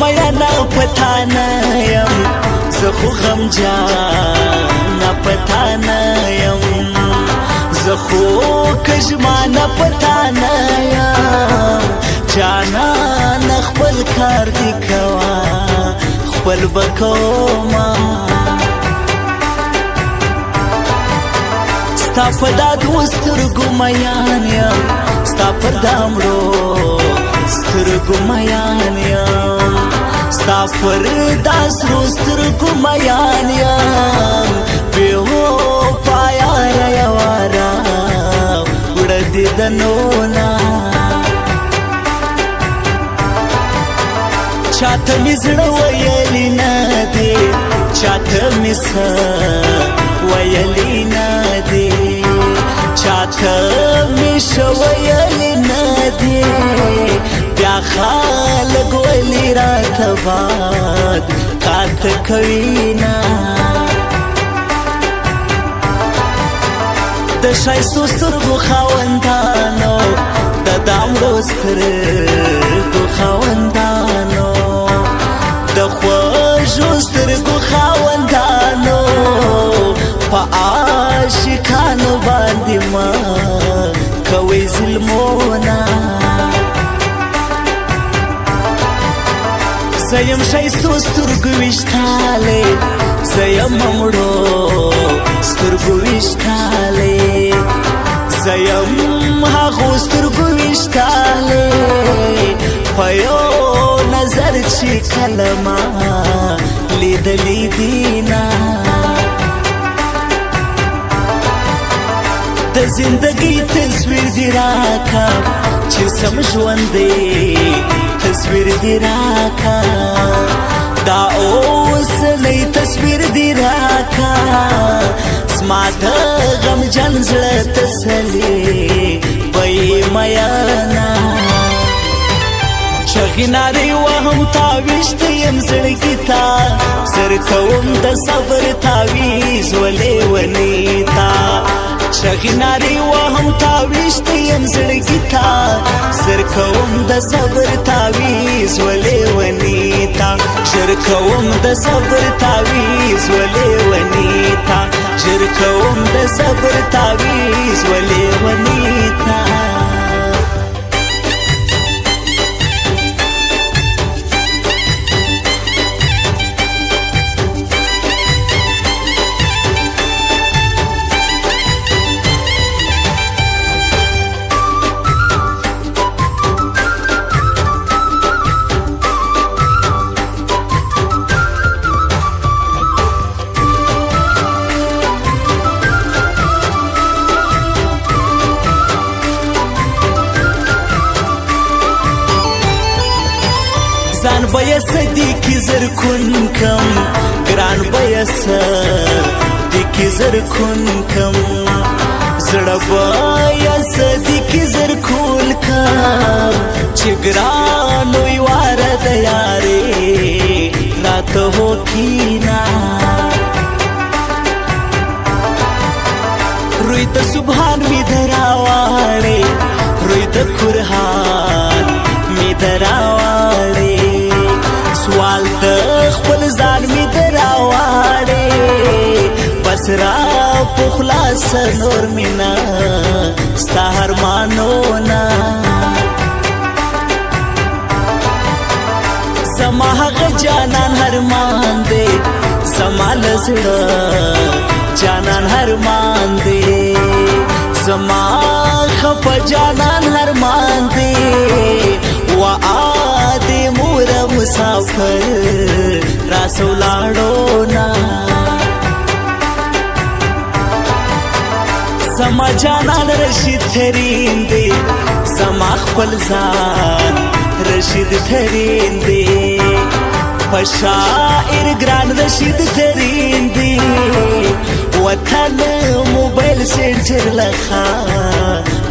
میانا پتا نه یم زه خو غمجانه پتا نه یم زه خو کژمانه پتا نه یم جانانه خپل کار دې کوه خپل به کومه ستا په دا دوو سترګو میان یم ستا پر دا مړو سترګو میان یم ستا پر دا سرو سترګو میان یم بې وفا یاره یواره وړه دې د نونه چاته مې زړه ویلی نه دی چاته مې څه ویلی نه دی چاته مې ښه ویلی نه دی بیا خلک ولې راته باد کاته کوي نه د ښایستو سترګو خاوندانو د دا مړو سترګو خاوندانو د خوږو سترګو خاوندانو په عاشقانو باندې مه کوئ ظلمونه زه یم ښایستو سترګو ویشتالی زه یم مړو سترګو ویشتالی زه یم هغو سترګو ویشتالی په یو نظر چې کله ما لیدلی دینه د زندګۍ تصویر دې راکه چې سم ژوند دی تصویر دې راکه دا اوسنی تصویر دې راکه زما د غمجن زړه تسلي وایي میانه چغې نارې وهم تاویشته یم زړګي ته سر کوم د صبر تاویز ولې ونې ته چغې نارې وهم تاویشته یم زړګي ته سر کوم د صبر تاویز ولې ونې ته ژر کوم د صبر تاویز ولې ونې ته ژر کوم د صبر تاویز ولې ونې ته ځان به یې صدیقي زرکون کم ګران به یې صدیقي زرکون کم زړه به یې صدیقي زرکول کم چې ګرانو یې واره د یارې راته وکینه روی د سبحان می دراواړې روی د قرآن می دراواړې سوال د خپل ځان می دراواړې بس را په خلاص نور مینا ستا ارمانونه زما هغه جانان ارمان دی زما له زړه جانان ارمان دی زما خفه جانان ارمان دی و آدی مور مسافر راسو لاړو نا زما جانان رشید ترین دی زما خپل ځان رشید ترین دی پشاعر ګران رشید ترین دی وطن موبایل سنټر لخوا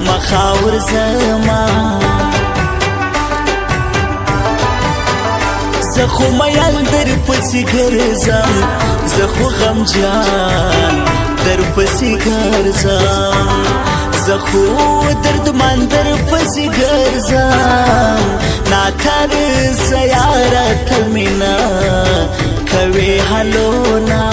مخاور زما زه خو میل در پسې ګرځم زه خو غمجان در پسې ګرځم زه زخو درد من در پسی گرزم ناتر سیارت مینا کوي حلونا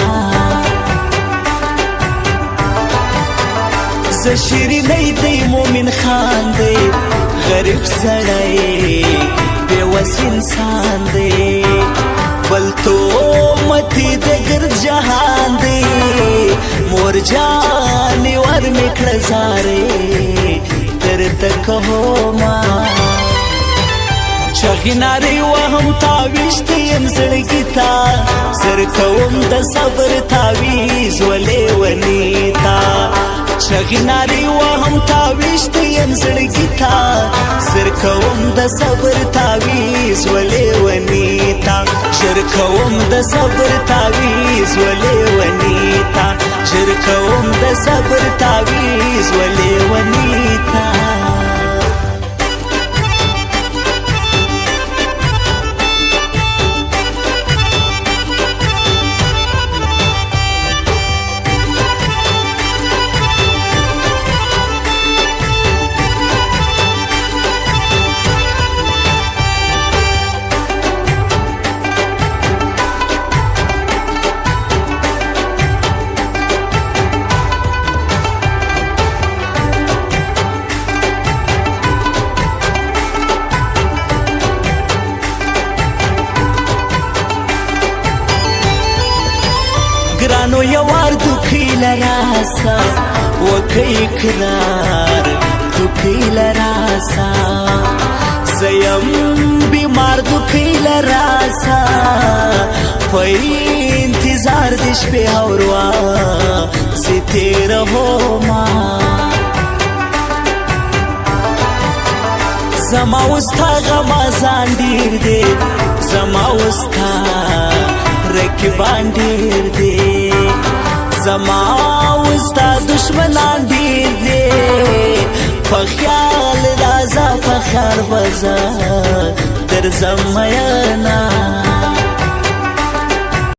ز شیرینی دی مومن خان دی غریب سړی بېوس انسان دی بل تومتي د ګرد جهان دی مور جانې ور مې کړه زارې درته کومه چغې نارې وهم تاویشتې یم زړګي ته سر کوم د صبر تاویز ولې ونې ته چغې نارې وهم تاویشتې یم زړګي ته سر کوم د صبر تاویز ولې ونې ته ژر کوم د صبر تاویز ولې ونې ته ژر کوم د صبر تاویز ولې ونې ته ګرانو یوار دوکې لراسه وکړئ اقرار دوکې لراسه زه یم بیمار دوکې لراسه په انتظار د شپې او ورځې تېرومه زما اوس تا غمازان ډېر دی زما اوس تا رقیبان ډېر دی زما اوس تا دشمنان ډېر دی په خیال راځه په خیر به زه درځم میینه